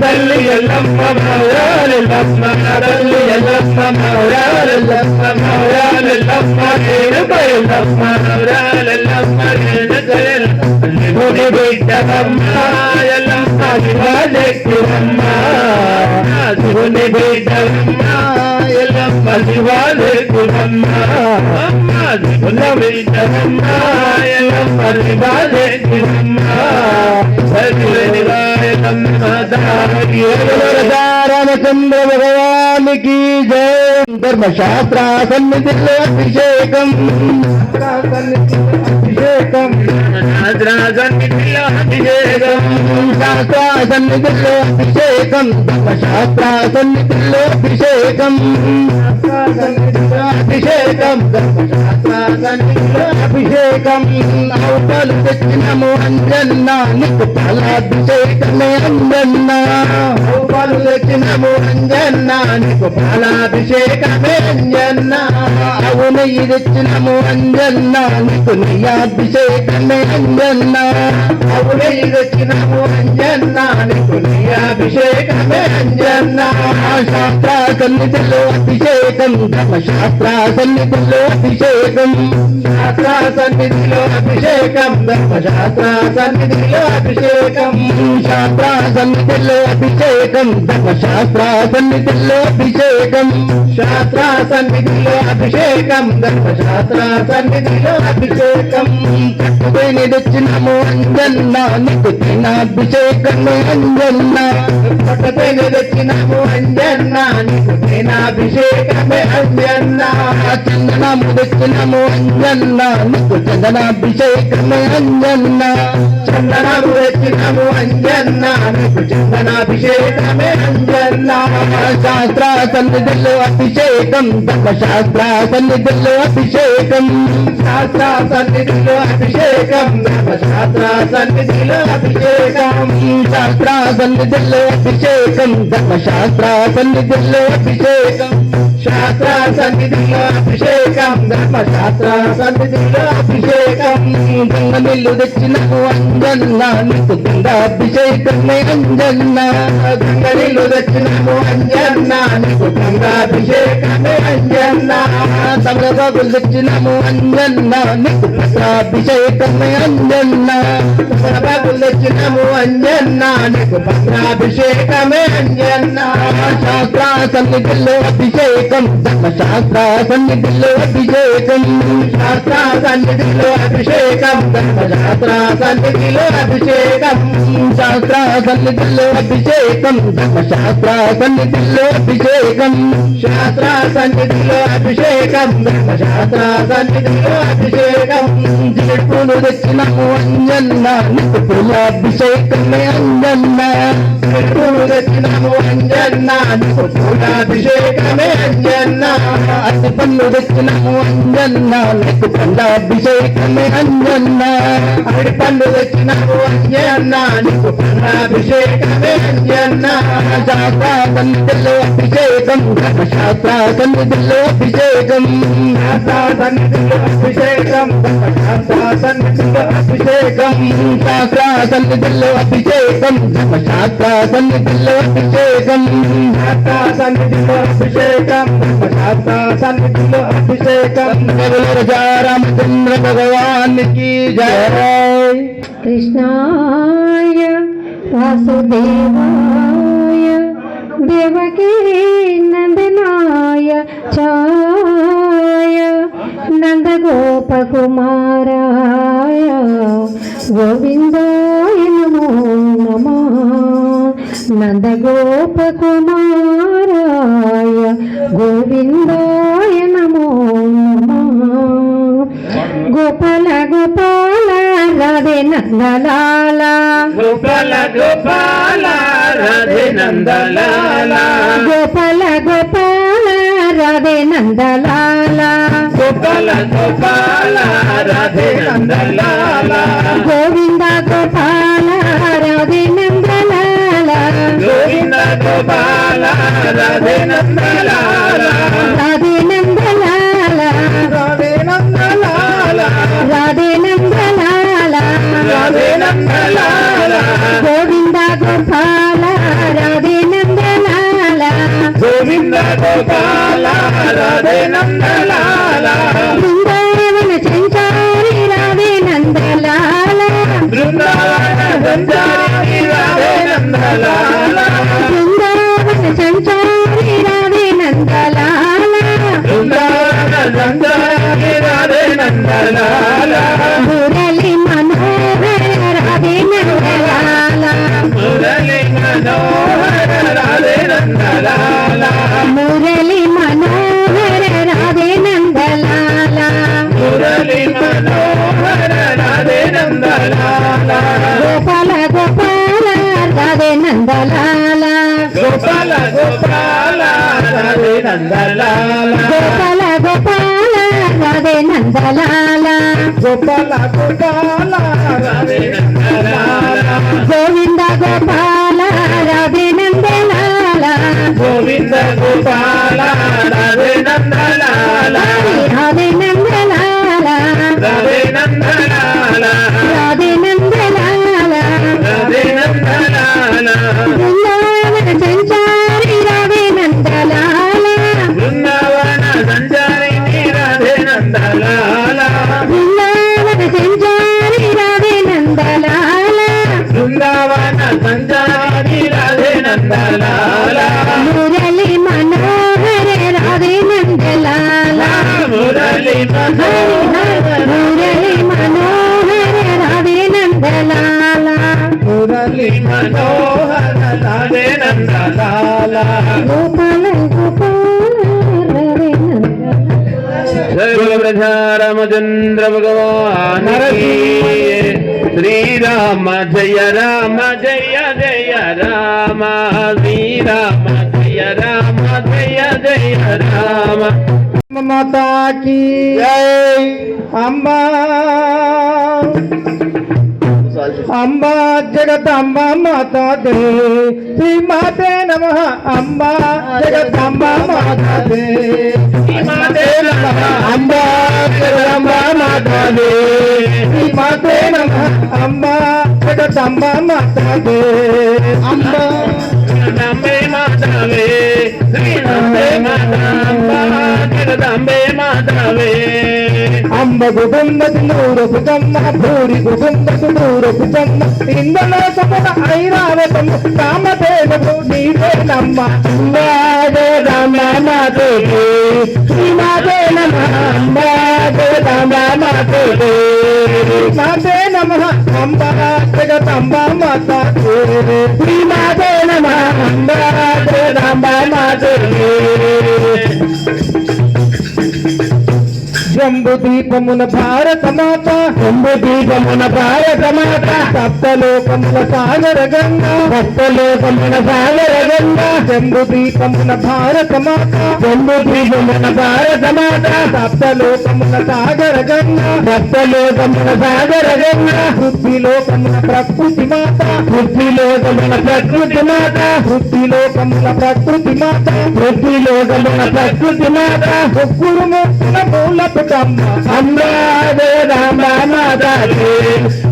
తల్లి ఎల్లమ్మ మౌరాలెల్లమ్మ తల్లి ఎల్లమ్మ మౌరాలెల్లమ్మ మౌరాలెల్లమ్మ రేణుక ఎల్లమ్మ మౌరాలెల్లమ్మ రేణుక శివుని బిడ్డవమ్మ ఎల్లమ్మ శివశక్తివమ్మ శివుని బిడ్డవమ్మ ఎల్లమ్మ శివశక్తివమ్మ శివుని బిడ్డవమ్మ ఎల్లమ్మ శివశక్తివమ్మ రామచంద్ర భగవానికి జయ ధర్మశాస్త్ర సన్నిధిలో అభిషేకం అభిషేకం అభిషేకం శాస్త్ర సన్నిధిలో అభిషేకం ధర్మశాస్త్ర సన్నిధిలో అభిషేకం అభిషేకం ధర్మశాస్త్ర సన్నిధిలో అభిషేకం అవతలు తెచ్చినము అంజన్న నీకు ఫలాభిషేకమే అంజన్న అవతలు తెచ్చినము అంజన్న నీకు ఫలాభిషేకమే అంజన్న అవును ఇదిచ్చినము అంజన్న నీకు నీయాభిషేకమే అంజన్న అవును ఇదిచ్చినము అంజన్న నీకు నీయాభిషేకమే అంజన్న శాస్త్ర సన్నిధిలో అభిషేకం ధర్మశాస్త్ర సన్నిధిలో అభిషేకం శాస్త్ర సన్నిధిలో అభిషేకం ధర్మశాస్త్ర సన్నిధిలో అభిషేకం శాస్త్ర సన్నిధిలో అభిషేకం ధర్మశాస్త్ర సన్నిధిలో అభిషేకం శాస్త్ర సన్నిధిలో అభిషేకం ధర్మశాస్త్ర సన్నిధిలో అభిషేకం కట్టుకొని తెచ్చినము అంజన్న నీకు తినాభిషేకమే అంజన్న పట్టుకొని తెచ్చినము అంజన్న నీకు తినాభిషేకమే అంజన్న చందనము తెచ్చినము అంజన్న నీకు చందనాభిషేకమే అంజన్న చందనము తెచ్చినము అంజన్న నీకు చందనాభిషేకమే అంజన్న శాస్త్ర సన్నిధిలో అభిషేకం ధర్మశాస్త్ర సన్నిధిలో అభిషేకం శాస్త్ర సన్నిధిలో అభిషేకం ధర్మశాస్త్ర సన్నిధిలో అభిషేకం శాస్త్ర సన్నిధిలో అభిషేకం ధర్మశాస్త్ర సన్నిధిలో అభిషేకం శాస్త్ర సన్నిధిలో అభిషేకం ధర్మశాస్త్ర సన్నిధిలో అభిషేకం గంగనిల్లు తెచ్చినము అంజన్న నీకు గంగాభిషేకమే అంజన్న గంగనిల్లు తెచ్చినము అంజన్న నీకు గంగాభిషేకమే అంజన్న తమలపాకులు తెచ్చినము అంజన్న నీకు పత్రాభిషేకమే అంజన్న తమలపాకులు తెచ్చినము అంజన్న నీకు పత్రాభిషేకమే అంజన్న శాస్త్ర సన్నిధిలో అభిషేకం ధర్మశాస్త్ర సన్నిధిలో అభిషేకం శాస్త్ర సన్నిధిలో అభిషేకం ధర్మశాస్త్ర సన్నిధిలో అభిషేకం శాస్త్ర సన్నిధిలో అభిషేకం ధర్మశాస్త్ర సన్నిధిలో అభిషేకం శాస్త్ర సన్నిధిలో అభిషేకం ధర్మశాస్త్ర సన్నిధిలో అభిషేకం జీడుపులు తెచ్చినము అంజన్న నీకు పూలాభిషేకమే అంజన్న జీడుపులు తెచ్చినము అంజన్న నీకు పూలాభిషేకమే అంజన్న అతి పన్ను తెచ్చినము అంజన్న నీకు పండాభిషేకమే అంజన్న అడి పన్ను తెచ్చినము అంజన్న నీకు పండాభిషేకమే అంజన్న శాస్త్ర సన్నిధిలో అభిషేకం ధర్మశాస్త్ర సన్నిధిలో అభిషేకం శాస్త్ర సన్నిధిలో అభిషేకం ధర్మశాస్త్ర సన్నిధిలో అభిషేకం శాస్త్ర సన్నిధిలో అభిషేకం ధర్మశాస్త్ర సన్నిధిలో అభిషేకం శాస్త్ర సన్నిధిలో అభిషేకం ధర్మశాస్త్ర సన్నిధిలో అభిషేకం రామచంద్ర భగవానికి జయ కృష్ణాయ వాసుదేవాయ దేవకీ నందనాయ చాయ నందగోపకుమారాయ గోవిందాయ నమో నమః నందగోపకుమారాయ గోవిందాయ నమో నమః గోపాల గోపాల రాధే నందలాల గోపాల గోపాల రాధే నందలాల గోపాల గోపాల రాధే నందలాల గోపాల గోపాల రాధే నందలాల గోవింద గోపాల రాధే నందలాల గోవింద గోపాల రాధే నందలాల రాధే నందలాల రాధే నందలాల రాధే నందలాల రాధే నందలాల గోవింద గోపాల రాధే నందలాల గోవింద గోపాల రాధే నందలాల బృందావన సంచారి రాధే నందలాల బృందావన సంచారి రాధే నందలాల బృందావన సంచారి రాధే నందలాల బృందావన సంచారి రాధే నందలాల మురళి మనోహర రాధే నందలాల మురళి మనోహర రాధే నందలాల మురళి మనోహర రాధే నందలాల మురళి మనోహర రాధే నందలాల గోపాల గోపాల రాధే నందలాల గోపాల గోపాల రాధే నందలాల గోపాల గోపాల రాధే నందలాల గోపాల గోపాల రాధే నందలాల గోవింద గోపాల రాధే నందలాల గోవింద గోపాల రాధే నందలాల రాధే నందలాల రాధే నందలాల రాధే నందలాల రాధే నందలాల బృందావన సంచారి రాధే నందలాల బృందావన సంచారి రాధే నందలాల బృందావన సంచారి రాధే నందలాల బృందావన సంచారి రాధే నందలాల మురళి మనోహర రాధే నందలాల మురళి మనోహర మురళి మనోహర రాధే నందలాల మురళి మనోహర రాధే నందలాల గోపాల గోపాల రాధే నందలాల రామచంద్ర భగవాన్ శ్రీరామ జయ రామ జయ జయ రామ శ్రీరామ జయ రామ జయ జయ రామ माता की जय अम्बा अम्बा जगदम्बा माता दे श्री माते नमः अम्बा जगदम्बा माता दे माते नमः अम्बा जगदम्बा माता दे श्री माते नमः अम्बा जगदम्बा माता दे अम्बा जगदम्बे मातावे श्रीरामे माताम्बा जगदम्बे मातावे अम्ब कुटुंबति नूर कुटुंब भूरि कुटुंबति नूर कुटुंब इंदल सपन ऐरावतम कामधेनु नीरे नम्म अम्बादे रामा माते श्रीमाते नमः अम्बादे रामा माते माते नमः अम्बा जगदम्बा माता श्रीमाते नमः अम्बादे रामा माते జంబు దీపమున భారత మాత జంబు దీపమున భారత మాత సప్తలోకముల సాగర గంగా సప్తలోకముల సాగర గంగా జంబు దీపమున భారత మాత జంబు దీపమున భారత మాత సప్తలోకముల సాగర గంగా సప్తలోకముల సాగర గంగా బుద్ధిలోకముల ప్రకృతి మాత బుద్ధిలోకముల ప్రకృతి మాత బుద్ధిలోకముల ప్రకృతి మాత బుద్ధిలోకముల ప్రకృతి మాత ముగ్గురు ముక్కుల మూల अम्बादे रामा माता दे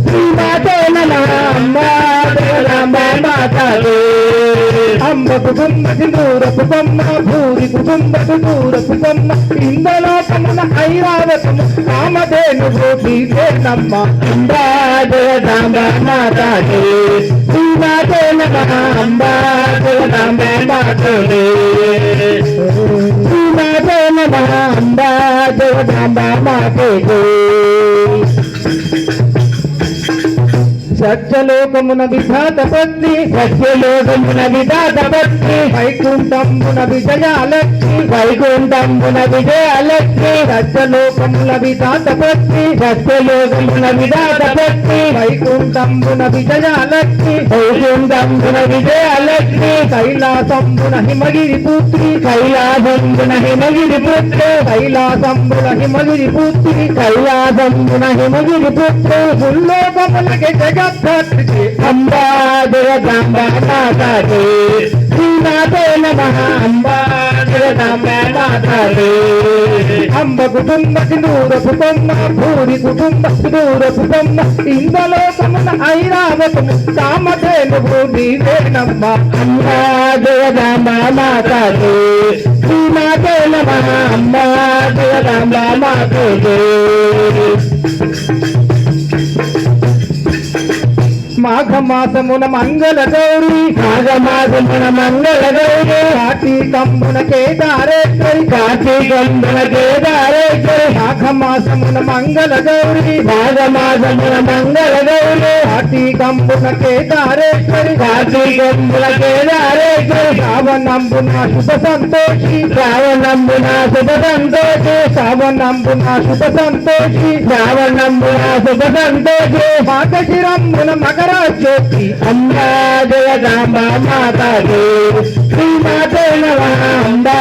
श्रीमाते नमः अम्बादे रामा माता दे अम्ब कुटुंबति नूर कुटुंब भूरि कुटुंबति नूर कुटुंब इंदलोकमुन ऐरावतम कामधेनु गोपीते नम्म अम्बादे रामा माता दे श्रीमाते नमः अम्बादे रामा माता दे श्रीमाते नमः अम्बादे జగదాంబ మాతే సత్యలోకమున విధాత పత్ని సత్యలోకమున విధాత పత్ని వైకుంఠమున విజయాలక్ష్మి వైకుంఠమున విజయాలక్ష్మి సత్యలోకమున విధాత పత్ని సత్యలోకమున విధాత పత్ని వైకుంఠమున విజయాలక్ష్మి వైకుంఠమున విజయాలక్ష్మి కైలాసంబున హిమగిరి పుత్రి కైలాసంబున హిమగిరి పుత్రి కైలాసంబున హిమగిరి పుత్రి కైలాసంబున హిమగిరి పుత్రి భూలోకములకి జగద్ధాత్రి అంబా జగదాంబ మాతాదే శ్రీనాథే నమః అంబా జగదాంబ మాతాదే అంబ కుటుంబ సింధూరపు బొమ్మ భూరి కుటుంబ సింధూరపు బొమ్మ ఇంద్రలోకమున ఐరావతము కామధేనువు నీవేనమ్మ అంబా జగదాంబ మాతాదే శ్రీనాథే నమః అంబా జగదాంబ మాతాదే మాఘమాసమున మంగళ గౌరీ మాఘమాసమున మంగళ గౌరీ కార్తీకంబున కేదారేశ్వరి కార్తీకంబున కేదారేశ్వరి మాఘమాసమున మంగళ గౌరీ మాఘమాసమున మంగళ గౌరీ కార్తీకంబున కేదారేశ్వరి కార్తీకంబున కేదారేశ్వరి శ్రావణంబున శుభ సంతోషి శ్రావణంబున శుభ సంతోషి శ్రావణంబున శుభ సంతోషి శ్రావణంబున శుభ సంతోషి మాఘశిరంబున మకర జ్యోతి అంబా జగదాంబ మాతాదే శ్రీమాతే నమః అంబా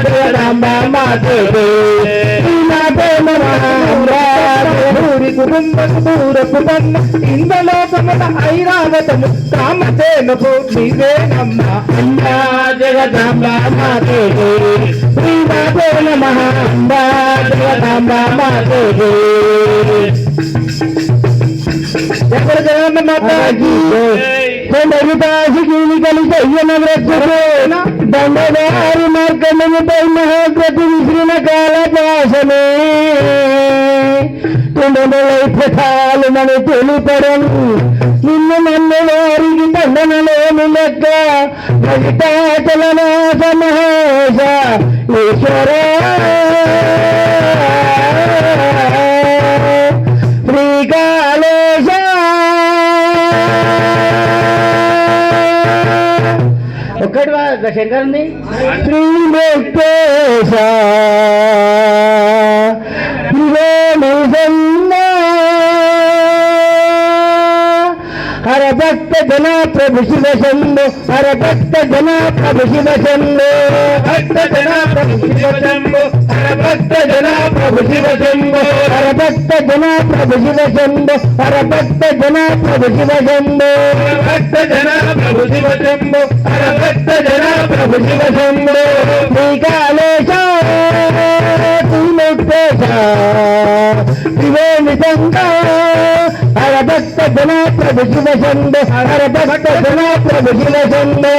జగదాంబ మాతాదే శ్రీమాతే నమః అంబా భూరి కుటుంబ దూరపు బొమ్మ ఇంద్రలోకమున ఐరావతము కామధేనువు నీవేనమ్మ అంబా జగదాంబ మాతాదే శ్రీమాతే నమః అంబా జగదాంబ మాతాదే ఎక్కడ జగన్న మాతాజీ దండదారి మార్గముపై మహాగ్రతి విశ్రిన కాలపాసమే తుండలై ప్రథాలు మన తెలుపడను నిన్ను నన్ను వారికి దండనలేని లెక్క భజితాచలనాథ మహేశ ఈశ్వర శ్రీకాళేశ ఒక్కటి శంకరుని శ్రీ వెంకటేశ హర భక్త జన ప్రభు శివ శంభో హర భక్త జన ప్రభు శివ శంభో భక్త జన ప్రభు శివ శంభో హర భక్త జన ప్రభు శివ శంభో హర భక్త జన ప్రభు శివ శంభో హర భక్త జన ప్రభు శివ శంభో భక్త జన ప్రభు శివ శంభో హర భక్త జన ప్రభు శివ శంభో శ్రీకాళేశ శ్రీముక్తేశ త్రివేణి సంగ హర భక్త జన ప్రభు శివ శంభో హర భక్త జన ప్రభు శివ శంభో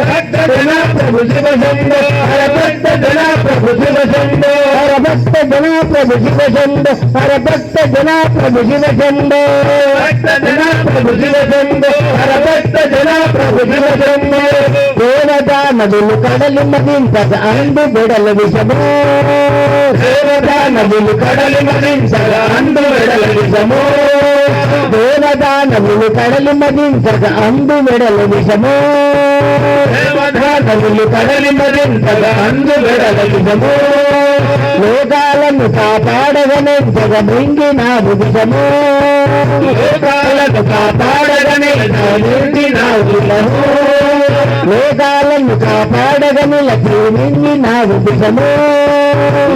భక్త జన ప్రభు శివ శంభో హర భక్త జన ప్రభు శివ శంభో హర భక్త జన ప్రభు శివ శంభో హర భక్త జన ప్రభు శివ శంభో భక్త జన ప్రభు శివ శంభో హర భక్త జన ప్రభు శివ శంభో దేవతా నదులు కడలి మదించక అందు బెడల విషమో దేవతా నదులు కడలి మదించక అందు బెడల విషమో దేవతా నదులు కడలి మదించక అందు బెడల విషమో దేవతా నదులు కడలి మదించక అందు బెడల విషమో లోకాలను కాపాడగనెంచక మింగినావు విషమో లోకాలను కాపాడగనెంచక మింగినావు విషమో లోకాలను కాపాడగనిలకి మింగినావు విషమో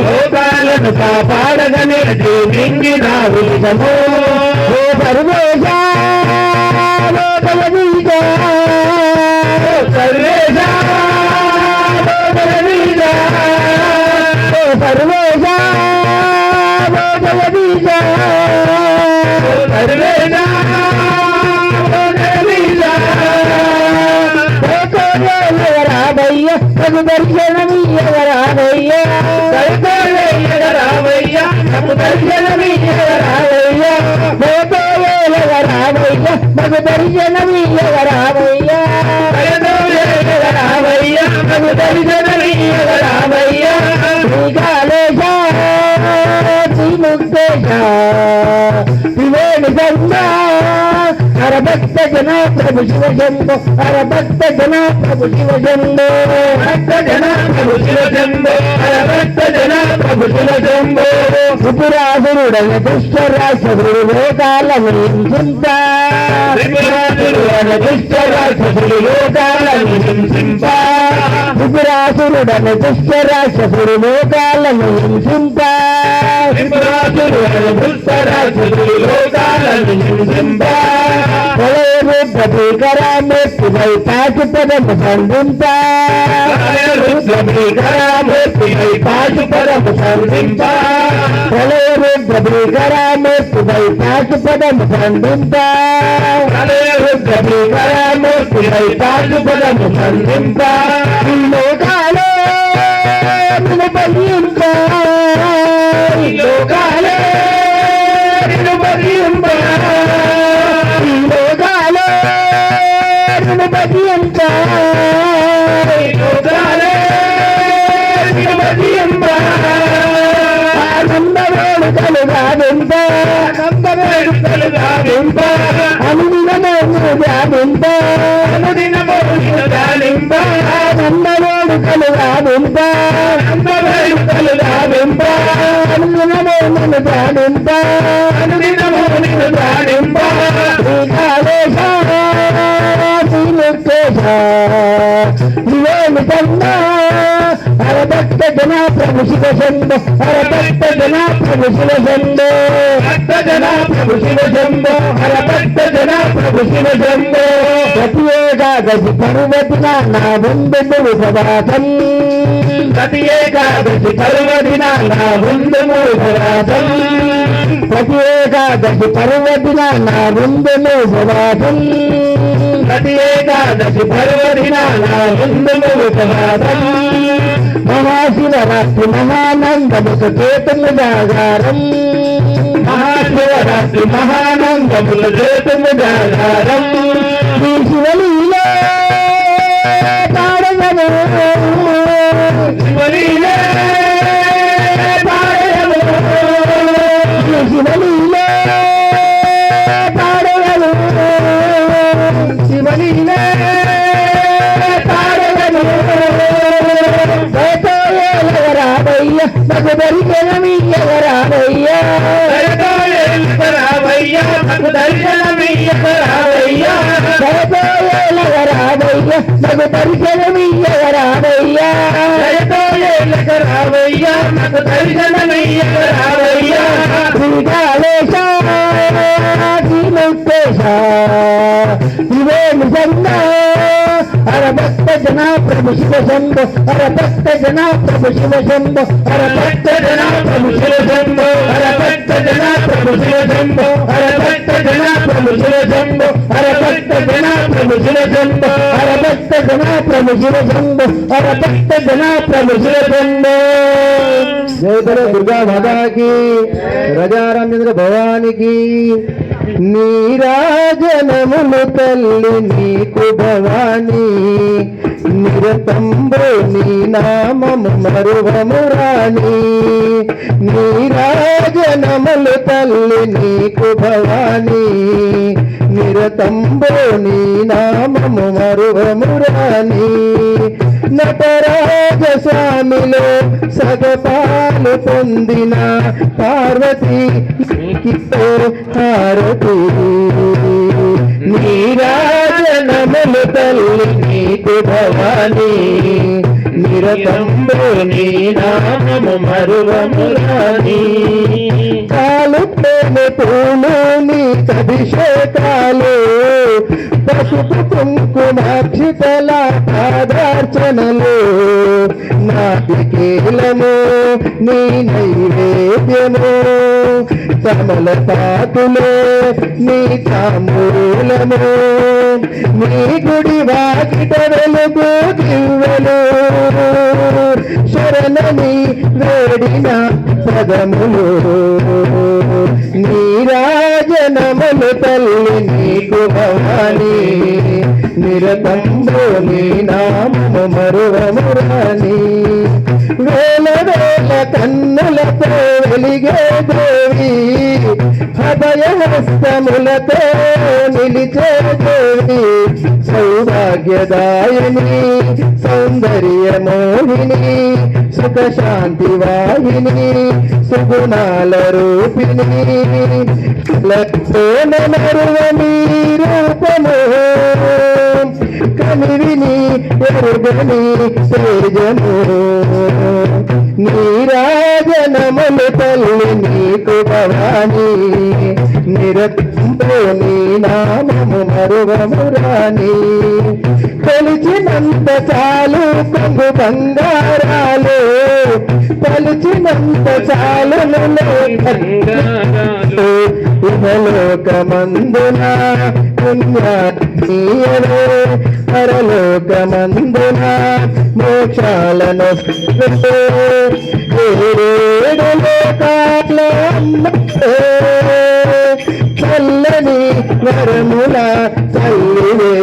లోకాలను కాపాడగనిలకి మింగినావు విషమో ఓ సర్వేశ లోకల బీజ సర్వేశ లోకల బీజ ఓ సర్వేశ లోకల బీజ సర్వేశ రామయ్య నాకు దర్శనమీయవరామయ్య రామయ్య నాకు దర్శనమీయవరామయ్య రామయ్య నాకు దర్శనమీయవరామయ్య రామయ్య నాకు దర్శనమీయవరామయ్య శ్రీకాళేశ భక్త జన ప్రభు శివ శంభో హర భక్త జన ప్రభు శివ శంభో భక్త జన ప్రభు శివ శంభో హర భక్త జన ప్రభు శివ శంభో త్రిపురాసురుడన దుష్ట రాక్షసుడు లోకాలను హింసింప త్రిపురాసురుడన దుష్ట రాక్షసుడు లోకాలను హింసింప త్రిపురాసురుడన దుష్ట రాక్షసుడు లోకాలను హింసింప త్రిపురాసురుడన దుష్ట రాక్షసుడు లోకాలను హింసింప భీకరామూర్తిపై పాశుపదము సంధింప భీకరామూర్తిపై పాశుపదము సంధింప భీకరామూర్తిపై పాశుపదము సంధింప భీకరామూర్తిపై పాశుపదము సంధింప ఈ లోకాలే నిన్ను బలింప ఈ లోకాలే నిన్ను బలింప ఈ లోకాలే నిన్ను బలింప ఈ లోకాలే నిన్ను బలింప ఆనందవేడు కలుగావింప ఆనందవేడు కలుగావింప అనుదినమోను గావింప అనుదినమోను గావింప ఆనందవేడు కలుగావింప ఆనందవేడు కలుగావింప అనుదినమోను గావింప అనుదినమోను గావింప శ్రీకాళేశ శ్రీముక్తేశ శివేమి కన్నా హర భక్త జనా ప్రభు శివ శంభో హర భక్త జనా ప్రభు శివ శంభో భక్త జనా ప్రభు శివ శంభో హర భక్త జనా ప్రభు శివ శంభో ప్రతి ఏకాదశి పర్వదిన నా ముందు ఉపవాసం ప్రతి ఏకాదశి పర్వదిన నా ముందు ఉపవాసం ప్రతి ఏకాదశి పర్వదిన నా ముందు ఉపవాసం ప్రతి ఏకాదశి పర్వదిన నా ముందు ఉపవాసం మహాశివరాత్రి మహానందముఖ చేతులు జాగారం మహాశివరాత్రి మహానందముఖ చేతులు జాగారం శ్రీ శివలీలే పాడగము శివలీలే పాడగము శ్రీ శివలీలే పాడగము శివలీలే పాడగము రావయ్య నాకు దర్శనమియ్యరావయ్య రావయ్య నాకు దర్శనమియ్యరావయ్య రావయ్య నాకు దర్శనమియ్యరావయ్య రావయ్య నాకు దర్శనమియ్యరావయ్య శ్రీకాళేశ శ్రీముక్తేశ ఇవే నిజంగా హర భక్త జనా ప్రభు శివ శంభో హర భక్త జనా ప్రభు శివ శంభో హర భక్త జనా ప్రభు శివ శంభో హర భక్త జనా ప్రభు శివ శంభో హర భక్త జనా ప్రభు శివ శంభో హర భక్త జనా ప్రభు శివ శంభో హర భక్త జనా ప్రభు శివ శంభో హర భక్త జనా ప్రభు శివ శంభో జయ బల దుర్గా మాతాకి రజారామచంద్ర భవానికి నీరాజనములు తల్లి నీకు భవాని నిరతంబు నీ నామము మరువము రాణి నీరాజనములు తల్లి నీకు భవాని నిరతంబు నీ నామము మరువము రాణి నటరాజ స్వామిలో సగపాలు పొందిన పార్వతి నీకితో హారతి నీరాజనములు తల్లి నీకు భవాని నిరతంబు నీ నామము మరువము రాణి కాలు ప్రేమ పూలు నీకభిషేకాలు పసుపు కుంకుమాక్షితల పాదార్చనలు నాటికేలము నీ నైవేద్యము తమలపాకులు నీ తాంబూలము నీ గుడి వాకిట వెలుగు దివ్వెలు శరణని వేడిన పదములు నీరాజనములు తల్లి నీకు భవాని నిరతంబు నీ నామము మరువము రాణి వేల వేల కన్నులతో వెలిగే దేవి అభయ హస్తములతో నిలిచే భాగ్యదాయిని సౌందర్య మోహిని సుఖ శాంతి వాహిని సుగుణాల రూపిణి మరువని రూపము కనివిని ఎరుగని తేజము నీరాజనములు తల్లి నీకు భవాని నిరతంలో నీ నామము మరువమురాని కొలిచినంత చాలు కొంగు బంగారాలు కొలిచినంత చాలు ఇహలోకమందున పుణ్యాత్మీయవే పరలోకమందున మోక్షాలను ఏడు లోకాల చల్లని వరముల తల్లివే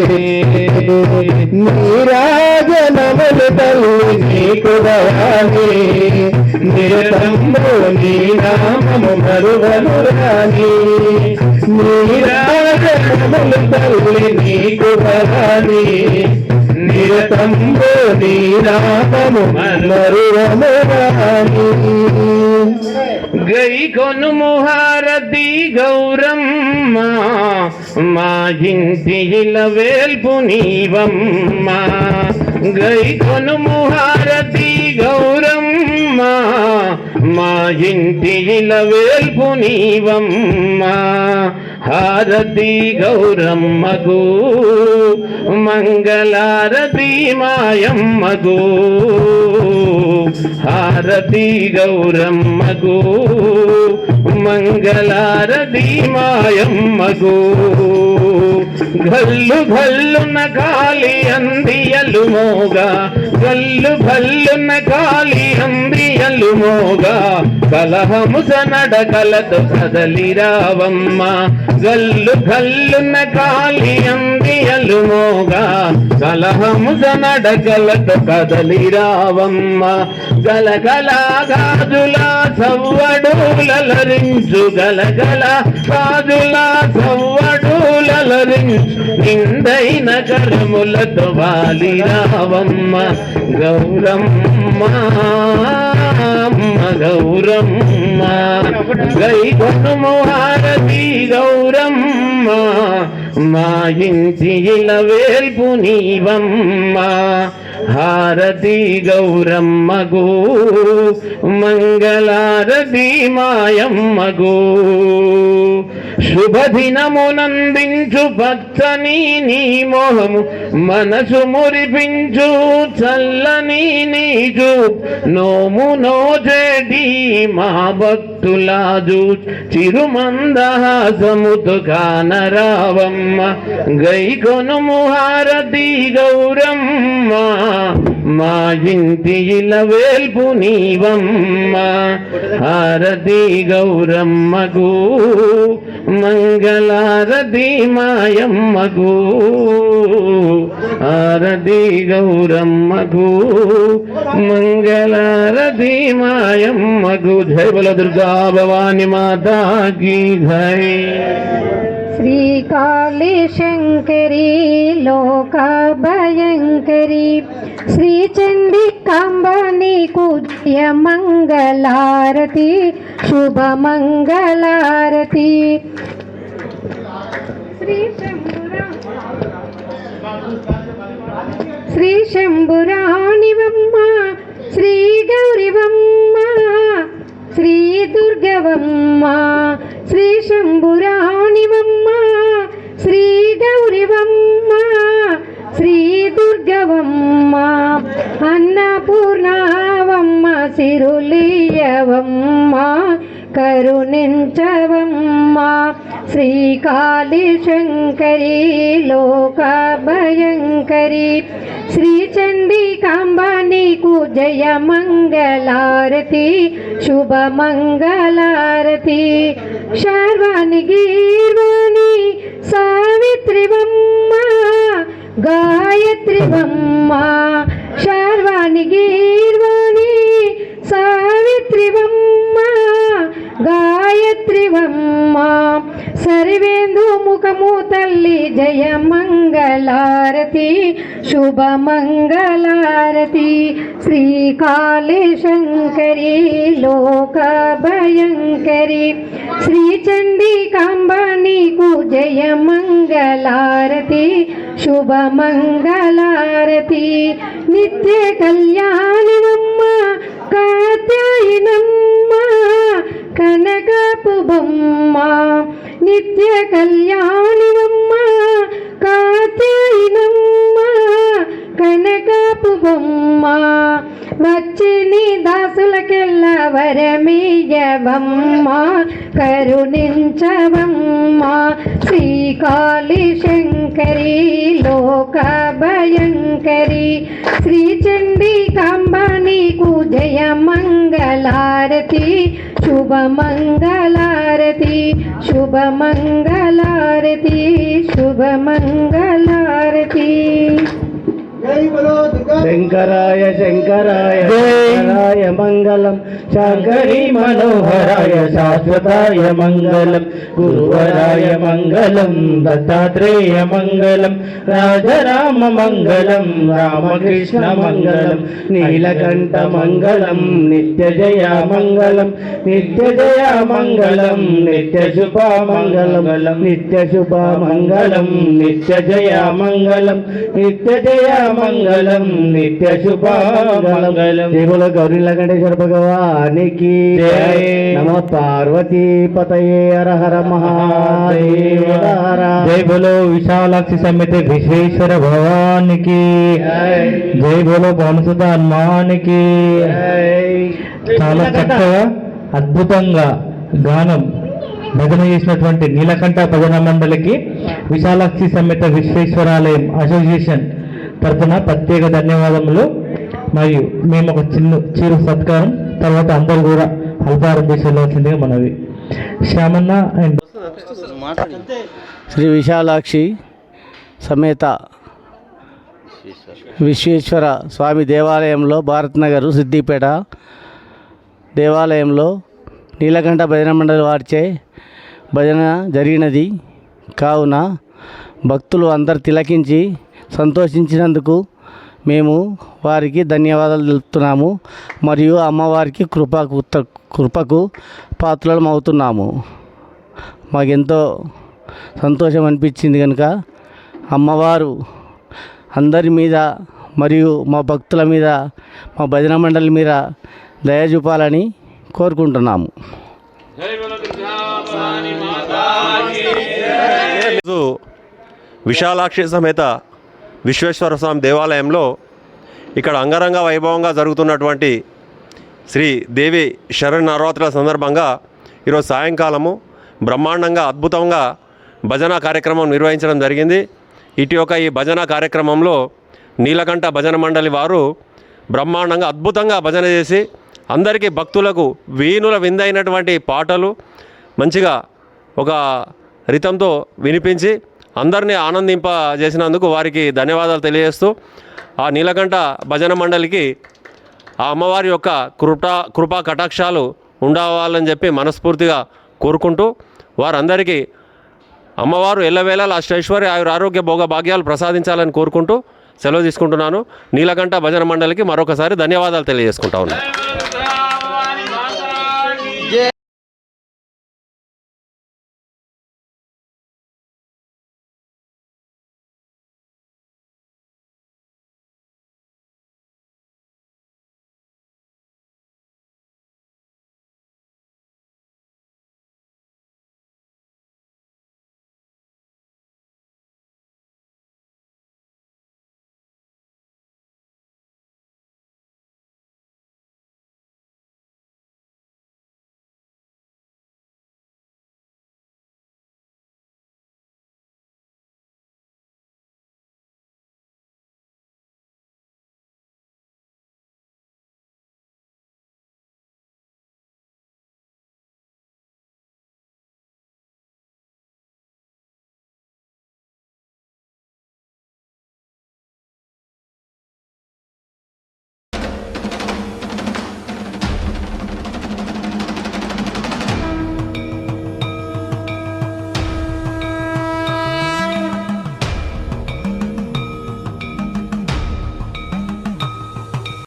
నీరాజనములు తల్లి నీకు భవాని నిరతంలో నీ నామము మరువనురాని నీరాజనములు తల్లి నీకు భవాని నిరతంలో నీ నామము మరువనురాని గై కొనుము హారతి గౌరమ్మ మా ఇంటి ఇలవేల్పు నీవమ్మ గై కొనుము హారతి గౌరమ్మ మా ఇంటి ఇలవేల్పు నీవమ్మ హారతి గౌరమ్మకు మంగళారతి మాయమ్మకు హారతి గౌరమ్మకు మంగళారతి మాయమ్మకు గల్లు గల్లున కాలి అందియలు మోగా గల్లు గల్లున కాలి అందియలు మోగా కలహముస నడకలతో కదలి రావమ్మ గల్లు గల్లున కాలి అందియలు మోగా కలహముస నడకలతో కదలి రావమ్మ గలగల గాజుల సవ్వడులరించు గలగల గాజుల సవ్వడులరించు నిందైన కరములతో వాలి రావమ్మ గౌరమ్మ గౌరమ్మ గై కొనుము హారతి గౌరమ్మ మా ఇంటి ఇలవేల్పు నీవమ్మ హారతి గౌరమ్మకు మంగళారతి మాయమ్మకు శుభదినమునందించు పచ్చని నీ మోహము మనసు మురిపించు చల్లని నీజు నోము నోచేటి మా భక్తులాజు చిరుమందహాసముతో కానరావమ్మ గై కొనుము హారతి గౌరమ్మ మా ఇంటి ఇలవేల్పు నీవమ్మ హారతి గౌరమ్మకు మంగళారతి మాయమ్మకు హారతి గౌరమ్మకు మంగళారతి మాయమ్మకు జై బల దుర్గా భవాని మాతా కీ జై శ్రీకాళీ శంకరి లోక భయంకరి శ్రీ చండికాంబ నీకు జయ మంగళారతి శుభ మంగళారతి శ్రీ శంభురాణివమ్మ శ్రీ గౌరివమ్మ శ్రీ దుర్గవమ్మ శ్రీ శంభురాణివమ్మ శ్రీ గౌరివమ్మ శ్రీ దుర్గవమ్మ అన్నపూర్ణవమ్మ సిరులియవమ్మ కరుణించవమ్మ శ్రీకాళీ శంకరి లోక భయంకరి శ్రీ చండికాంబ నీకు జయ మంగళారతి శుభ మంగళారతి శర్వాణి గీర్వాణి సావిత్రివమ్మ గాయత్రివమ్మ శర్వాణి గీర్వాణి సావిత్రివమ్మ గాయత్రివమ్మ సర్వేందు ముఖము తల్లి జయ మంగళ మంగళారతి శుభమంగళారతి శ్రీకాళి శంకరి లోక భయంకరి శ్రీ చండికాంబ నీకు జయ మంగళారతి శుభమంగళారతి నిత్య కళ్యాణివమ్మ కాత్యాయనమ్మ కనకపు బొమ్మ నిత్య కళ్యాణివమ్మ కాత్యాయనమ్మ కనకపు బొమ్మ వచ్చిని దాసులకెల్ల వరమీయవమ్మ కరుణించవమ్మ శ్రీకాళి శంకరి లోక భయంకరి శ్రీ చండికాంబ నీకు జయ మంగళారతి శుభమంగళారతి శుభమంగళారతి శుభమంగళారతి శంకరాయ శంకరాయ శంకరాయ మంగళం శంకరి మనోహరాయ శాశ్వతాయ మంగళం గురువరాయ మంగళం దత్తాత్రేయ మంగళం రాజరామ మంగళం రామకృష్ణ మంగళం నీలకంఠ మంగళం నిత్య జయ మంగళం నిత్య జయ మంగళం నిత్య శుభ మంగళం నిత్య శుభ మంగళం నిత్య జయ మంగళం నిత్య జయ మంగళం నిత్య శుభ మంగళం దేవుల గౌరీ వెంకటేశ్వర భగవానికి నమ పార్వతీ పతయే హర హర మహాదేవ జై బోలో విశాలాక్షి సమితి విశ్వేశ్వర భగవానికి జై బోలో పవనసుత హనుమానికి చాలా చక్కగా అద్భుతంగా గానం భజన చేసినటువంటి నీలకంఠ భజన మండలికి విశాలాక్షి సమేత విశ్వేశ్వరాలయం అసోసియేషన్ తరఫున ప్రత్యేక ధన్యవాదములు. మరియు మేము ఒక చిరు సత్కారం తర్వాత అందరూ కూడా అల్పారం చేసేలాల్సిందిగా మనవి. శ్యామన్న అండ్ శ్రీ విశాలాక్షి సమేత విశ్వేశ్వర స్వామి దేవాలయంలో భారత్ నగర్ సిద్దిపేట దేవాలయంలో నీలకంఠ భజన మండలి వారిచే భజన జరిగినది. కావున భక్తులు అందరు తిలకించి సంతోషించినందుకు మేము వారికి ధన్యవాదాలు తెలుపుతున్నాము. మరియు అమ్మవారికి కృపకు పాత్రలం అవుతున్నాము. మాకెంతో సంతోషం అనిపించింది కనుక అమ్మవారు అందరి మీద మరియు మా భక్తుల మీద మా భజన మండలి మీద దయ చూపాలని కోరుకుంటున్నాము. విశాలాక్షి సమేత విశ్వేశ్వర స్వామి దేవాలయంలో ఇక్కడ అంగరంగ వైభవంగా జరుగుతున్నటువంటి శ్రీ దేవి శరన్నవరాత్రుల సందర్భంగా ఈరోజు సాయంకాలము బ్రహ్మాండంగా అద్భుతంగా భజన కార్యక్రమం నిర్వహించడం జరిగింది. ఇటు యొక్క ఈ భజన కార్యక్రమంలో నీలకంఠ భజన మండలి వారు బ్రహ్మాండంగా అద్భుతంగా భజన చేసి అందరికీ భక్తులకు వీణుల విందైనటువంటి పాటలు మంచిగా ఒక రితంతో వినిపించి అందరినీ ఆనందింపజేసినందుకు వారికి ధన్యవాదాలు తెలియజేస్తూ ఆ నీలకంఠ భజన మండలికి ఆ అమ్మవారి యొక్క కృపా కటాక్షాలు ఉండవాలని చెప్పి మనస్ఫూర్తిగా కోరుకుంటూ వారందరికీ అమ్మవారు ఎల్లవేళలా అష్టైశ్వర్య ఆరోగ్య భోగ భాగ్యాలు ప్రసాదించాలని కోరుకుంటూ సెలవు తీసుకుంటున్నాను. నీలకంఠ భజన మండలికి మరొకసారి ధన్యవాదాలు తెలియజేసుకుంటా ఉన్నాను.